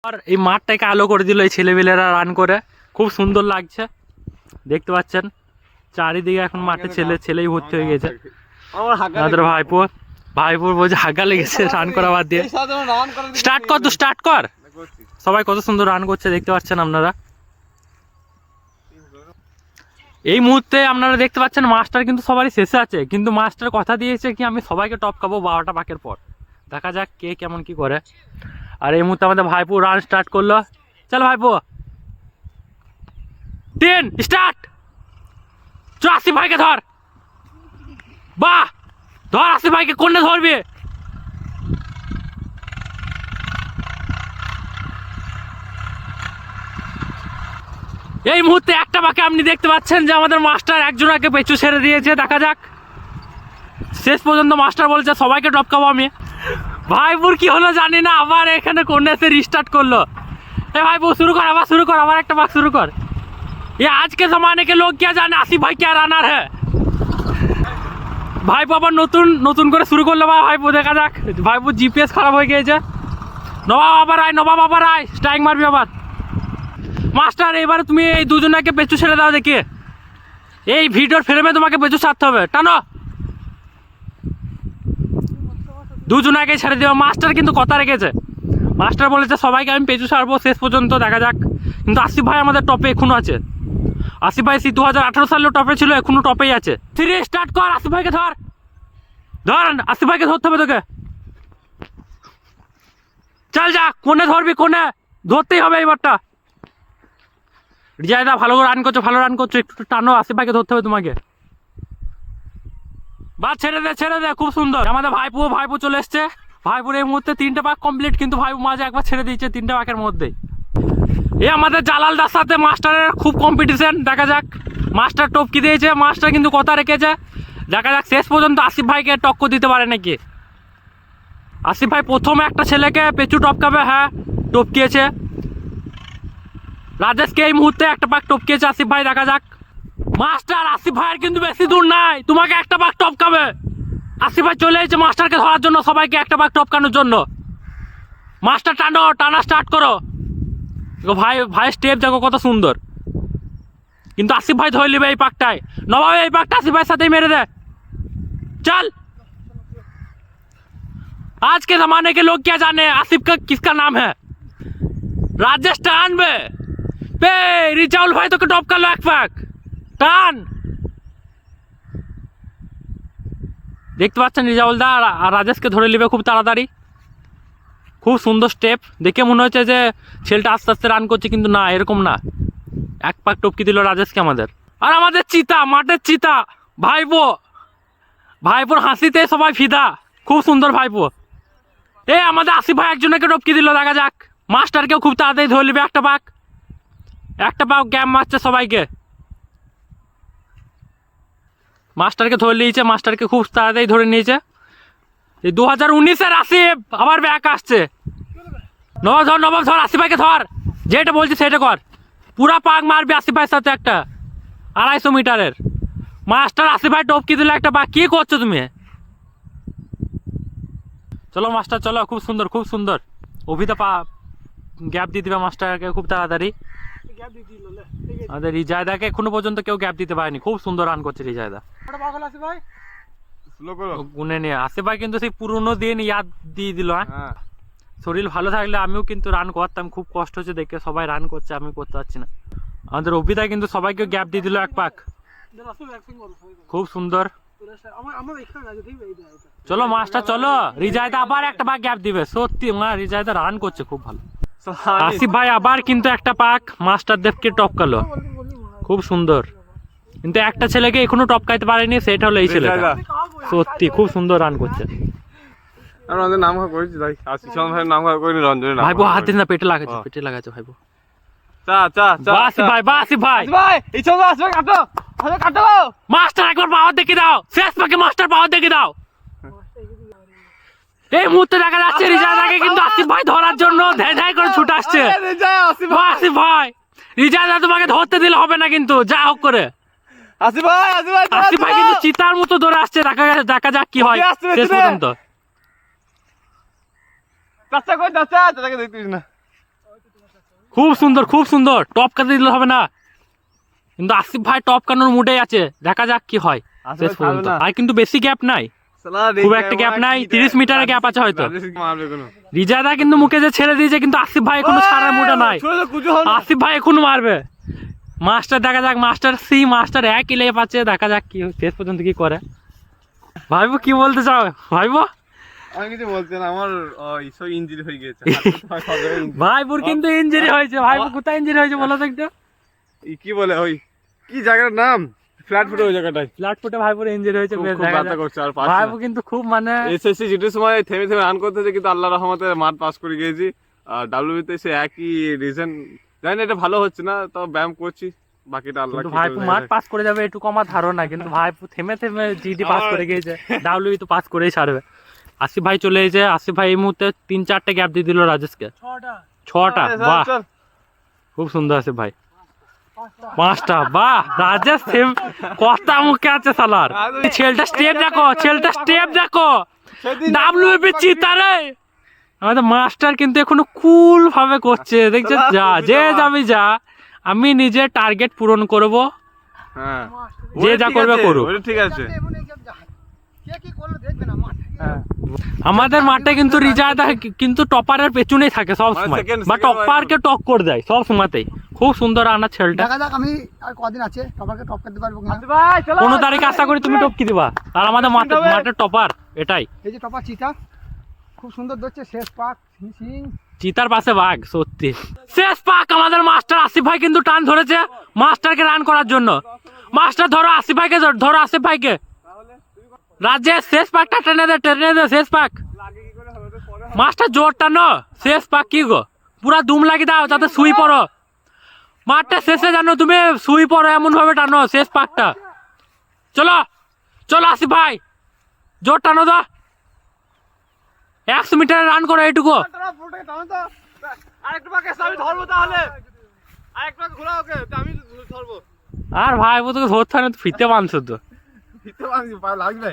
আর এই মাঠটাকে আলো করে দিল এই ছেলেমেয়েরা রান করে, খুব সুন্দর লাগছে দেখতে পাচ্ছেন। চারিদিকে এখন মাঠে ছেলেই ভর্তি হয়ে গেছে। আমাদের ভাইপুর বলছে হাগা লেগেছে রান করা বাদ দিয়ে। স্টার্ট কর। সবাই কত সুন্দর রান করছে দেখতে পাচ্ছেন আপনারা। এই মুহূর্তে আপনারা দেখতে পাচ্ছেন মাস্টার কিন্তু সবারই শেষে আছে, কিন্তু মাস্টার কথা দিয়েছে কি আমি সবাইকে টপকাবো 12টা পাকের পর। দেখা যাক কে কেমন কি করে। আর এই মুহূর্তে আমাদের ভাইপো রান স্টার্ট করলো। চল ভাইপো 3 স্টার্ট। চল আসিফ ভাইকে ধর, বাহ ধর আসিফ ভাইকে, কোনে ধরবি? এই মুহূর্তে একটা বাকে আপনি দেখতে পাচ্ছেন যে আমাদের মাস্টার একজনকে পেছু ছেড়ে দিয়েছে। দেখা যাক শেষ পর্যন্ত মাস্টার বলছে সবাইকে টপকাবো আমি। ভাইপুর কি হলো জানি না, আবার এখানে কোনে এসে রিস্টার্ট করলো। ए भाई वो शुरू कर आवर एक बार शुरू कर। ये आज के ज़माने के लोग क्या जाने आसिफ भाई क्या রানার है। ভাইপো আবার নতুন করে শুরু করলো। ভাইপো দেখা যাক, ভাইপো জিপিএস খারাপ হয়ে গিয়েছে। নবাব আবার আয় স্ট্রাইক মারবি আবার। মাস্টার এবারে তুমি এই দুজনকে পেছু ছেড়ে দাও, দেখি এই ভিডিওর ফ্রেমে তোমাকে পেছু ছাড়তে হবে। টানো দুজনকে ছেড়ে দিও। মাস্টার কিন্তু কথা রেখেছে, মাস্টার বলেছে সবাইকে আমি পেছু ছাড়বো শেষ পর্যন্ত। দেখা যাক, কিন্তু আসিফ ভাই আমাদের টপে এখনো আছে। আসিফ ভাই 2018 সালেও টপে ছিল, এখনো টপেই আছে। 3 স্টার্ট কর। আসিফ ভাইকে ধর আসিফ ভাইকে ধরতে হবে তোকে। চল যা, কোনে ধরবি, কোনে ধরতেই হবে এবারটা। রিজাইদা ভালো রান করছো, একটু টানো। আসিফ ভাইকে ধরতে হবে তোমাকে। বা ছেড়ে দে খুব সুন্দর। আমাদের ভাইপো চলে এসছে। ভাইপুর এই মুহূর্তে 3টে পাক কমপ্লিট, কিন্তু ভাইপো মাঝে একবার ছেড়ে দিয়েছে 3টে পাকের মধ্যেই। এই আমাদের জালালদার সাথে মাস্টারের খুব কম্পিটিশন। দেখা যাক, মাস্টার টপকি দিয়েছে, মাস্টার কিন্তু কথা রেখেছে। দেখা যাক শেষ পর্যন্ত আসিফ ভাইকে টক্কর দিতে পারে নাকি। আসিফ ভাই প্রথমে একটা ছেলেকে পেছু টপকাবে, হ্যাঁ টপকিয়েছে। রাজেশকে এই মুহূর্তে একটা পাক টপকিয়েছে আসিফ ভাই। দেখা যাক মাস্টার, আসিফ ভাইয়ের কিন্তু বেশি দূর নাই, তোমাকে একটা পাক টপকাবে। আসিফ ভাই চলে এসেছে মাস্টারকে ধরার জন্য, সবাইকে একটা পাক টপকানোর জন্য। মাস্টার টানা স্টার্ট করো। ভাই স্টেপ দেখো কত সুন্দর, কিন্তু আসিফ ভাই ধরে নেবে এই পাকটায়। নবাব এই পাকটা আসিফ ভাইয়ের সাথেই মেরে দে। चल आज के जमाने के लोग क्या जाने आसिफ का किसका नाम है। राजस्थान में पे रिचाउल भाई तो टॉप कर लो एक पाक টান। দেখতে পাচ্ছেন রিজাউলদা আর রাজেশকে ধরে নেবে খুব তাড়াতাড়ি। খুব সুন্দর স্টেপ, দেখে মনে হচ্ছে যে ছেলেটা আস্তে আস্তে রান করছে, কিন্তু না, এরকম না। এক পাক টপকি দিল রাজেশকে আমাদের। আর আমাদের চিতা, মাঠের চিতা ভাইপোর হাসিতে সবাই ফিদা। খুব সুন্দর ভাইপো। আমাদের আসিফ ভাই একজনকে টপকি দিল। দেখা যাক, মাস্টারকেও খুব তাড়াতাড়ি ধরে নেবে একটা পাক গ্যাপ মারছে সবাইকে। মাস্টারকে ধরে নিয়েছে, মাস্টারকে খুব তাড়াতাড়ি ধরে নিয়েছে। এই 2019-এর আসিফ আবার ব্যাক আসছে। নবাব ধর আসিফ ভাইকে ধর, যেটা বলছি সেটা কর। পুরা পাক মারবি আসিফ ভাইয়ের সাথে একটা 250 মিটারের। মাস্টার আসিফ ভাই টপকি দিলে একটা পাক। কি করছো তুমি? চলো মাস্টার চলো, খুব সুন্দর। অভিতা গ্যাপ দিয়ে দিবে মাস্টারকে খুব তাড়াতাড়ি। আমাদের রিজায়দাকে এখনো পর্যন্ত কেউ গ্যাপ দিতে পারেনি। খুব সুন্দর রান করছে রিজায়দা। গুনে নিয়ে আসিফ ভাই কিন্তু সেই পুরনো দিন ইয়াদ দিয়ে দিল। হ্যাঁ, শরীর ভালো থাকলে আমিও কিন্তু রান করতাম। খুব কষ্ট হচ্ছে দেখে, সবাই রান করছে, আমি করতে পারছি না। আমাদের অভিতা কিন্তু সবাইকে গ্যাপ দিয়ে দিল এক পাক। খুব সুন্দর। চলো মাস্টার চলো, রিজায়দা আবার একটা পাক গ্যাপ দিবে। সত্যি রিজায়দা রান করছে খুব ভালো। আসিফ ভাই আবার কিন্তু একটা পাক মাস্টার দেবকে টপকালো। খুব সুন্দর, কিন্তু একটা ছেলেকে এখনো টপকাইতে পারেনি, সেটা হলো এই ছেলেটা। সত্যি খুব সুন্দর রান করছে। ভাইপো হাত দিন না, পেটে লাগাচ্ছে ভাইপো। মাস্টার একবার পাওয়ার দেখে দাও, শেষ পাকে মাস্টার পাওয়ার দেখে দাও। এই মুহূর্তে দেখা যাচ্ছে রিজায়দাকে কিন্তু আসিফ ভাই ধরার জন্য ধাই করে ছুটে আসছে। আসিফ ভাই রিজায়দা তোমাকে ধরতে দিলে হবে না, কিন্তু যা হোক করে আসিফ ভাই কিন্তু চিতার মতো ধরে আসছে। দেখা যাক কি হয় শেষ পর্যন্ত। খুব সুন্দর খুব সুন্দর, টপ কাটতে দিলে হবে না, কিন্তু আসিফ ভাই টপ কানোর মুডে আছে, দেখা যাক কি হয় শেষ পর্যন্ত। আর কিন্তু বেশি গ্যাপ নাই, খুব একটা গ্যাপ নাই, 30 মিটারের গ্যাপ আছে হয়তো। রিজাদা কিন্তু মুখে যে ছেড়ে দিয়েছে, কিন্তু আসিফ ভাই এখনো ছাড়ার মুডে নাই, আসিফ ভাই এখনো মারবে। মাস্টার দেখা যাক, মাস্টার একই লেগে পাচ্ছে, দেখা যাক কি শেষ পর্যন্ত কি করে। ভাইবো কি বলতে চাও ভাইবো? আমি কিছু বলছি না, আমার ইনজুরি হয়ে গেছে। ভাইপুর কিন্তু ইনজুরি হয়েছে, ভাইপো কোথায় ইনজুরি হয়েছে বলো তো একটু? কি বলে ওই কি জায়গার নাম, ফ্ল্যাট ফুটে ওই জায়গাটায়, ফ্ল্যাট ফুটে ভাইপুর ইনজুরি হয়েছে, বেশ খুব দেখা ব্যথা যাক। করছে। আর ভাইপো কিন্তু খুব মানে এসএসসি জিটির সময় থেমে থেমে রান করতেছে, কিন্তু আল্লাহ রহমতে মাঠ পাস করে গিয়েছি। আর ডাব্লিউবিতে সে একই রিজন, জানি না এটা ভালো হচ্ছে না, তো ব্যায়াম করছি, বাকিটা আল্লাহ। কিন্তু ভাইপো মাঠ পাস করে যাবে এটুকু আমার ধারণা, কিন্তু ভাইপো থেমে থেমে জিডি পাস করে গিয়েছে, ডাব্লিউবি তো পাস করেই ছাড়বে। আসিফ ভাই চলে এসেছে, আসিফ ভাই এই মুহূর্তে 3-4টে গ্যাপ দিয়ে দিল রাজেশকে, 6টা। বাহ খুব সুন্দর আসিফ ভাই, 5টা। বাহ রাজেশ কথা মুখে আছে সালার, ছেলেটা স্টেপ দেখো, ছেলেটা স্টেপ দেখো, ডাব্লিউবি চিতারে। আমাদের মাস্টার কিন্তু এখনো কুল ভাবে করছে, দেখছো? যা যে যাবি যা, আমি নিজে টার্গেট পূরণ করব, হ্যাঁ যে যা করবে করুক। ঠিক আছে। আমাদের মাঠে কিন্তু রিজাদা কিন্তু টপারের পেছনেই থাকে সব সময়, বা টপারকে টক্কর দেয় সব সময়তেই। খুব সুন্দর আনা ছেলেটা, দেখা যাক আমি আর কদিন আছে টপারকে টপ করতে পারবো কিনা। 15 তারিখ আশা করি তুমি টপকি দিবা। আর আমাদের মাঠের টপার এটাই, এই যে টপার চিতা খুব সুন্দর ধরছে, শেষ পাক ফিনিশিং। চিতার পাশে বাঘ, সত্যি শেষ পাক। আমাদের মাস্টার আসিফ ভাই কিন্তু টান ধরেছে মাস্টারকে রান করার জন্য। মাস্টার ধরো আসিফ ভাইকে, ধরো আসিফ ভাইকে। রাজেশ শেষ পাকটা টেনে দে শেষ পাক। মাস্টার জোর টানো, শেষ পাক কি গো, পুরা দুম লাগি দাও যাতে শুই পড়ো। মাঠটা শেষে জানো তুমি শুই পড়ো, এমন ভাবে টানো শেষ পাকটা। চলো চলো আসিফ ভাই, জোর টানো দা, 100 মিটারে রান করো এইটুকু। আর ভাই তোকে ধরতে হয় না, ফিতে বানছো তো। লাগবে।